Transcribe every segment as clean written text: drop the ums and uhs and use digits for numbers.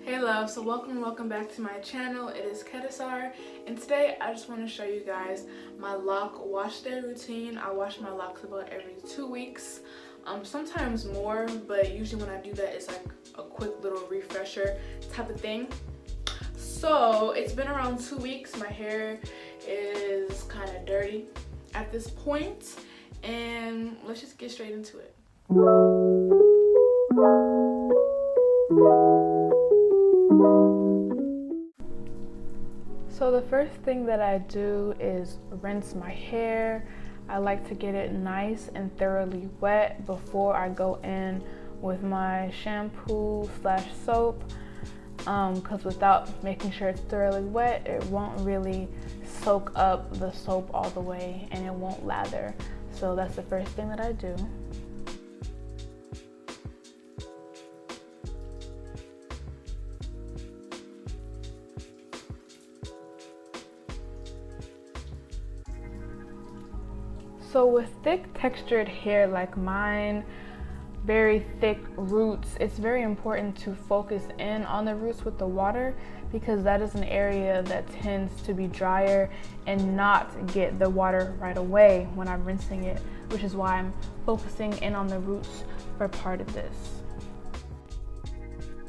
Hey love, so welcome back to my channel. It is Kedisar, and today I just want to show you guys my Loc wash day routine. I wash my locks about every 2 weeks, sometimes more, but usually when I do that it's like a quick little refresher type of thing. So it's been around 2 weeks. My hair is kind of dirty at this point, and let's just get straight into it. So the first thing that I do is rinse my hair. I like to get it nice and thoroughly wet before I go in with my shampoo / soap, because without making sure it's thoroughly wet, it won't really soak up the soap all the way and it won't lather. So that's the first thing that I do. So with thick textured hair like mine, very thick roots, it's very important to focus in on the roots with the water, because that is an area that tends to be drier and not get the water right away when I'm rinsing it, which is why I'm focusing in on the roots for part of this.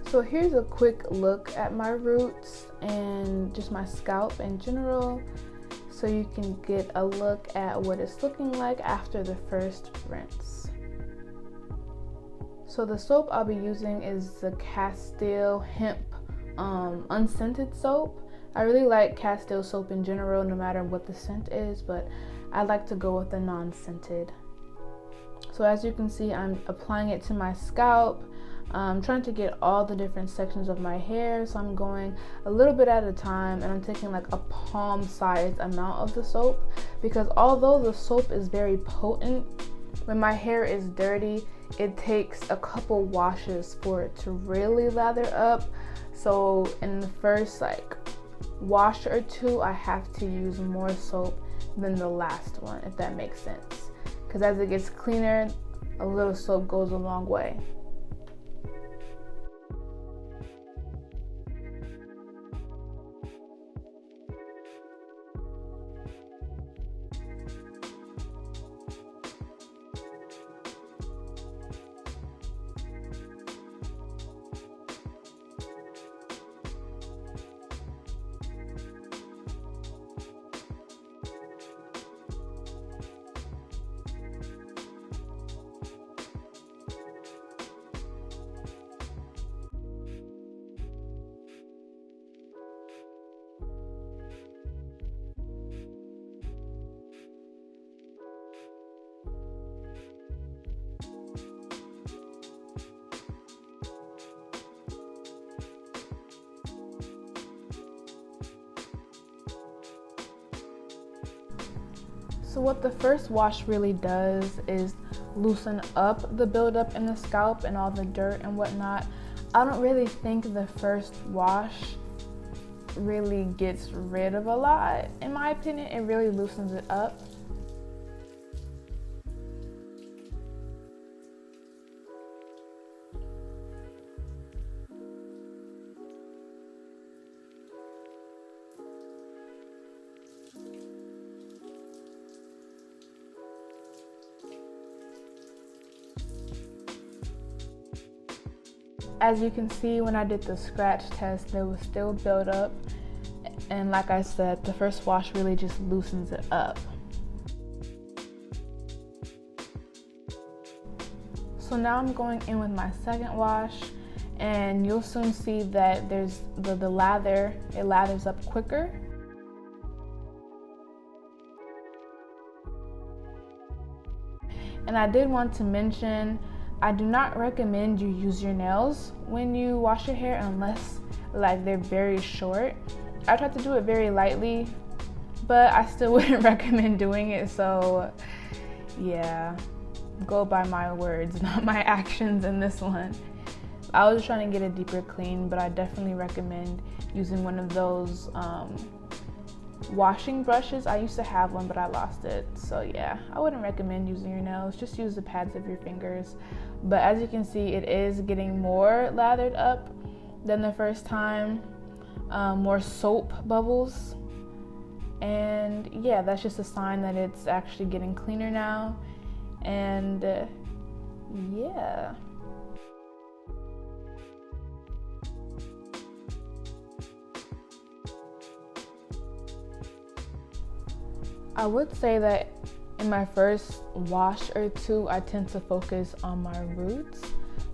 So here's a quick look at my roots and just my scalp in general, so you can get a look at what it's looking like after the first rinse. So the soap I'll be using is the Castile Hemp unscented soap. I really like Castile soap in general, no matter what the scent is, but I like to go with the non-scented. So as you can see, I'm applying it to my scalp. I'm trying to get all the different sections of my hair, so I'm going a little bit at a time, and I'm taking like a palm-sized amount of the soap, because although the soap is very potent, when my hair is dirty, it takes a couple washes for it to really lather up. So in the first wash or two, I have to use more soap than the last one, if that makes sense, because as it gets cleaner, a little soap goes a long way. So what the first wash really does is loosen up the buildup in the scalp and all the dirt and whatnot. I don't really think the first wash really gets rid of a lot. In my opinion, it really loosens it up. As you can see, when I did the scratch test, there was still buildup, and like I said, the first wash really just loosens it up. So now I'm going in with my second wash, and you'll soon see that there's the lather, it lathers up quicker. And I did want to mention, I do not recommend you use your nails when you wash your hair unless they're very short. I try to do it very lightly, but I still wouldn't recommend doing it. So yeah, go by my words, not my actions in this one. I was trying to get a deeper clean, but I definitely recommend using one of those washing brushes. I used to have one, but I lost it. So yeah, I wouldn't recommend using your nails. Just use the pads of your fingers. But as you can see, it is getting more lathered up. than the first time, more soap bubbles. And yeah, that's just a sign that it's actually getting cleaner now. And yeah. I would say that in my first wash or two, I tend to focus on my roots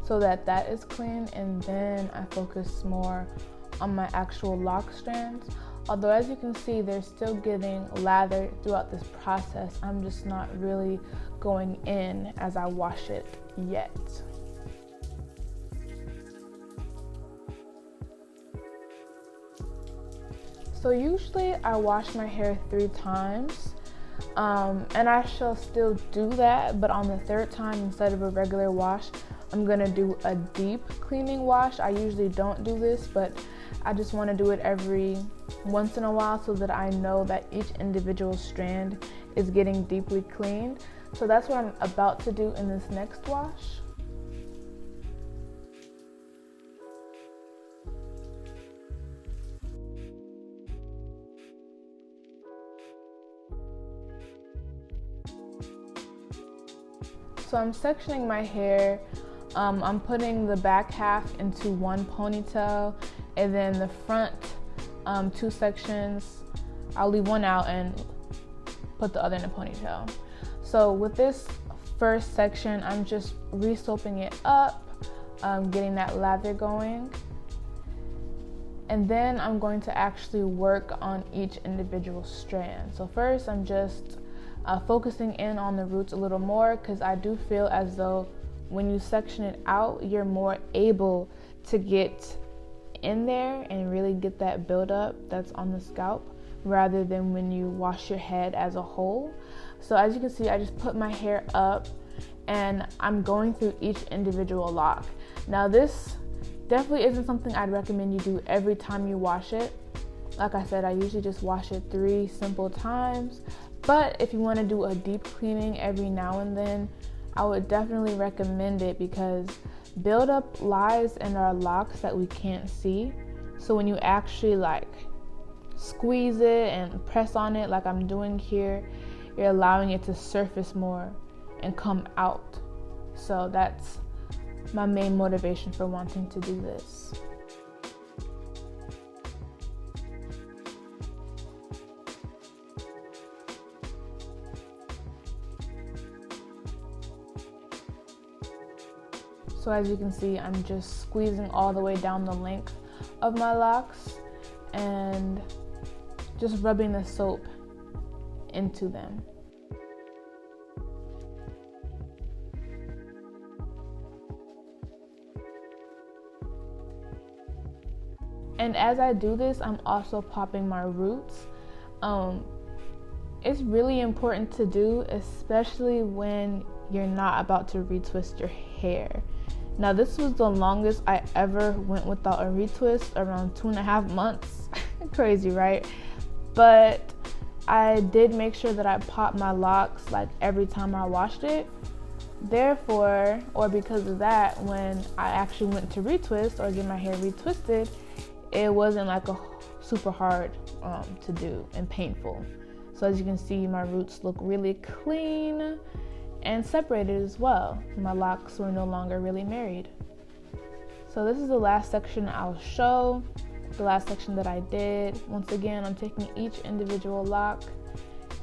so that is clean, and then I focus more on my actual lock strands. Although as you can see, they're still getting lathered throughout this process. I'm just not really going in as I wash it yet. So usually I wash my hair 3 times, and I shall still do that, but on the 3rd time, instead of a regular wash, I'm gonna do a deep cleaning wash. I usually don't do this, but I just want to do it every once in a while so that I know that each individual strand is getting deeply cleaned. So that's what I'm about to do in this next wash. So I'm sectioning my hair. I'm putting the back half into one ponytail, and then the front 2 sections, I'll leave one out and put the other in a ponytail. So with this first section, I'm just re-soaping it up, getting that lather going. And then I'm going to actually work on each individual strand. So first, I'm just focusing in on the roots a little more, because I do feel as though when you section it out, you're more able to get in there and really get that buildup that's on the scalp, rather than when you wash your head as a whole. So as you can see, I just put my hair up and I'm going through each individual lock. Now this definitely isn't something I'd recommend you do every time you wash it. Like I said, I usually just wash it 3 simple times. But if you want to do a deep cleaning every now and then, I would definitely recommend it, because buildup lies in our locks that we can't see. So when you actually like squeeze it and press on it like I'm doing here, you're allowing it to surface more and come out. So that's my main motivation for wanting to do this. So as you can see, I'm just squeezing all the way down the length of my locks and just rubbing the soap into them. And as I do this, I'm also popping my roots. It's really important to do, especially when you're not about to retwist your hair. Now this was the longest I ever went without a retwist, around 2.5 months. Crazy, right? But I did make sure that I popped my locks like every time I washed it. Therefore, or because of that, when I actually went to retwist or get my hair retwisted, it wasn't like a super hard to do and painful. So as you can see, my roots look really clean and separated as well. My locks were no longer really married. So this is the last section I'll show, the last section that I did. Once again, I'm taking each individual lock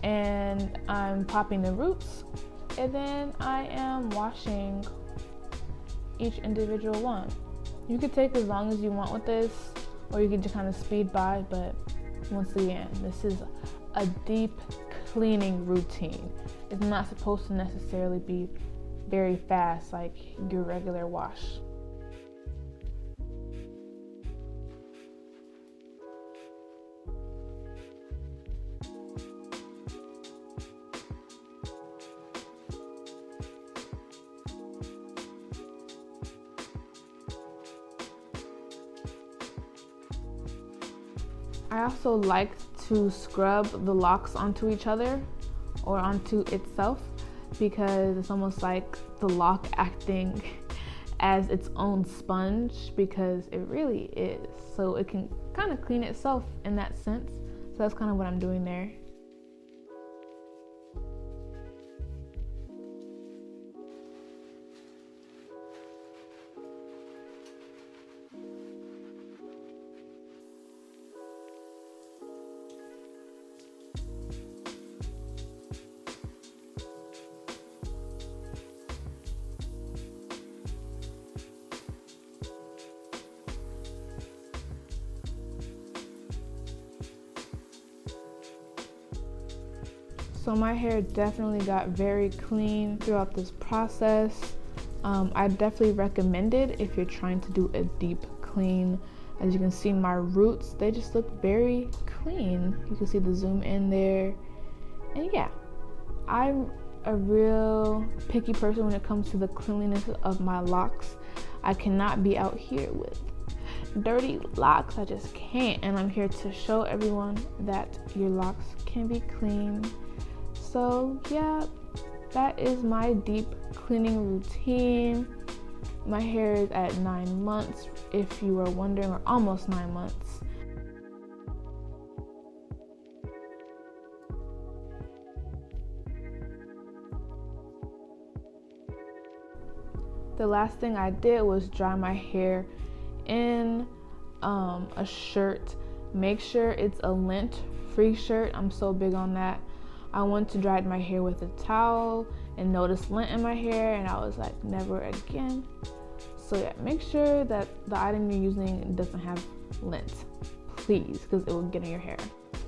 and I'm popping the roots, and then I am washing each individual one. You could take as long as you want with this, or you can just kind of speed by, but once again, this is a deep cleaning routine. It's not supposed to necessarily be very fast like your regular wash. I also like to scrub the locks onto each other or onto itself, because it's almost like the lock acting as its own sponge, because it really is. So it can kind of clean itself in that sense. So that's kind of what I'm doing there. So my hair definitely got very clean throughout this process. I definitely recommend it if you're trying to do a deep clean. As you can see, my roots, they just look very clean. You can see the zoom in there. And yeah, I'm a real picky person when it comes to the cleanliness of my locks. I cannot be out here with dirty locks. I just can't. And I'm here to show everyone that your locks can be clean. So yeah, that is my deep cleaning routine. My hair is at 9 months, if you were wondering, or almost 9 months. The last thing I did was dry my hair in a shirt. Make sure it's a lint-free shirt. I'm so big on that. I went to dry my hair with a towel and noticed lint in my hair, and I was like, never again. So yeah, make sure that the item you're using doesn't have lint, please, because it will get in your hair.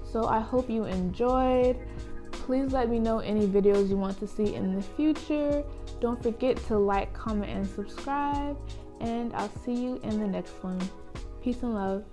So I hope you enjoyed. Please let me know any videos you want to see in the future. Don't forget to like, comment, and subscribe, and I'll see you in the next one. Peace and love.